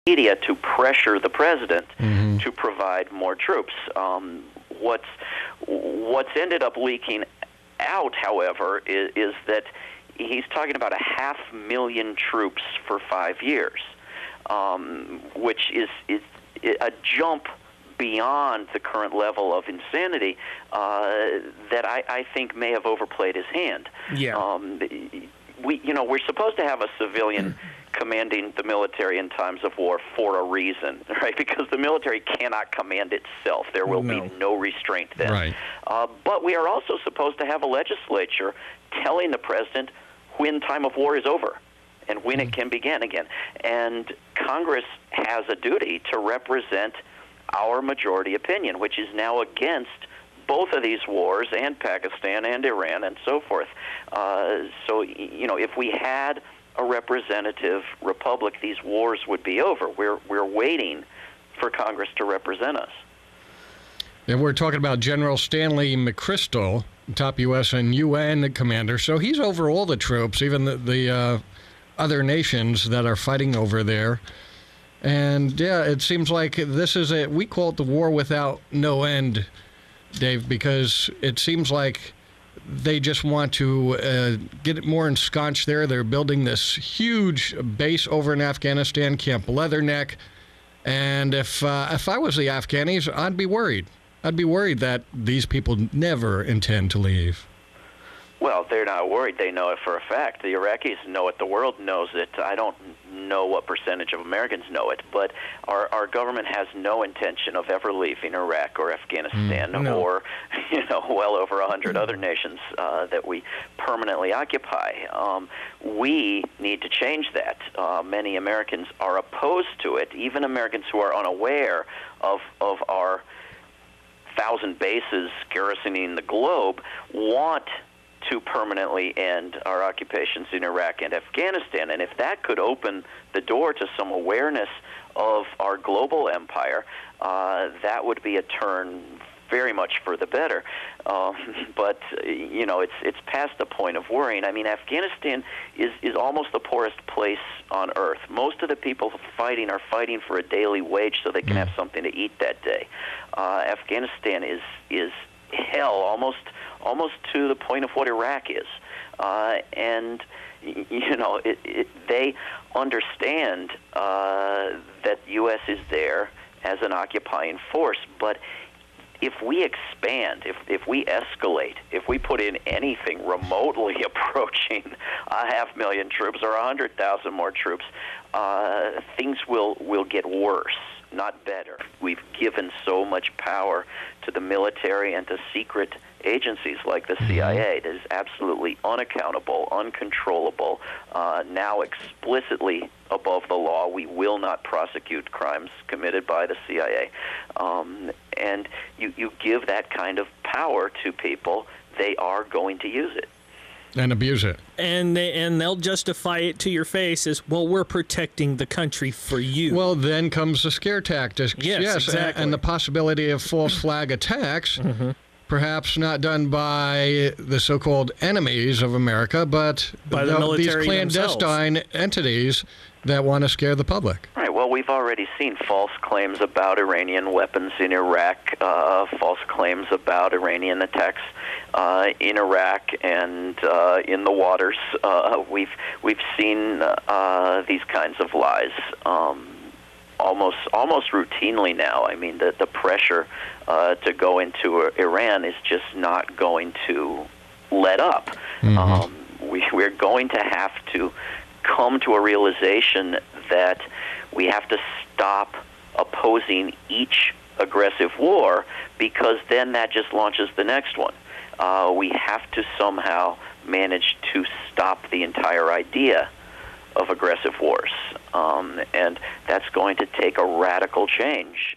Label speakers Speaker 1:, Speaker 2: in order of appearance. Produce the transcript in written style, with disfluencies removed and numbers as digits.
Speaker 1: media to pressure the president to provide more troops. What's ended up leaking out, however, is that he's talking about 500,000 troops for 5 years, which is a jump beyond the current level of insanity that I think may have overplayed his hand.
Speaker 2: Yeah.
Speaker 1: We're supposed to have a civilian commanding the military in times of war for a reason, right? Because the military cannot command itself. There will be no restraint then.
Speaker 3: Right.
Speaker 1: But we are also supposed to have a legislature telling the president when time of war is over and when it can begin again. And Congress has a duty to represent our majority opinion, which is now against both of these wars, and Pakistan and Iran and so forth. So, if we had a representative republic, these wars would be over. We're waiting for Congress to represent us.
Speaker 3: And we're talking about General Stanley McChrystal, top U.S. and UN commander. So he's over all the troops, even the other nations that are fighting over there. And, yeah, it seems like this is we call it the war without no end, Dave, because it seems like they just want to get it more ensconced there. They're building this huge base over in Afghanistan, Camp Leatherneck. And if I was the Afghanis, I'd be worried. I'd be worried that these people never intend to leave.
Speaker 1: Well, they're not worried. They know it for a fact. The Iraqis know it. The world knows it. I don't know what percentage of Americans know it, but our government has no intention of ever leaving Iraq or Afghanistan or, well over 100 other nations that we permanently occupy. We need to change that. Many Americans are opposed to it. Even Americans who are unaware of our 1,000 bases garrisoning the globe want to permanently end our occupations in Iraq and Afghanistan. And if that could open the door to some awareness of our global empire, that would be a turn very much for the better. But it's past the point of worrying. I mean, Afghanistan is almost the poorest place on earth. Most of the people fighting are fighting for a daily wage so they can have something to eat that day. Afghanistan is hell, almost to the point of what Iraq is. And they understand that U.S. is there as an occupying force, but if we expand, if we escalate, if we put in anything remotely approaching 500,000 troops or 100,000 more troops, things will get worse, not better. We've given so much power to the military and to secret agencies like the CIA that is absolutely unaccountable, uncontrollable, now explicitly above the law. We will not prosecute crimes committed by the CIA. And you give that kind of power to people, they are going to use it.
Speaker 3: And abuse it.
Speaker 2: And they'll justify it to your face as, well, we're protecting the country for you.
Speaker 3: Well, then comes the scare tactics.
Speaker 2: Yes, exactly.
Speaker 3: And the possibility of false flag attacks, perhaps not done by the so-called enemies of America, but
Speaker 2: by the military
Speaker 3: these clandestine entities that want to scare the public.
Speaker 1: Right. Well, we've already seen false claims about Iranian weapons in Iraq, false claims about Iranian attacks in Iraq and in the waters. We've seen these kinds of lies almost routinely now. I mean, the pressure to go into Iran is just not going to let up. We're going to have to come to a realization that we have to stop opposing each aggressive war, because then that just launches the next one. We have to somehow manage to stop the entire idea of aggressive wars, and that's going to take a radical change.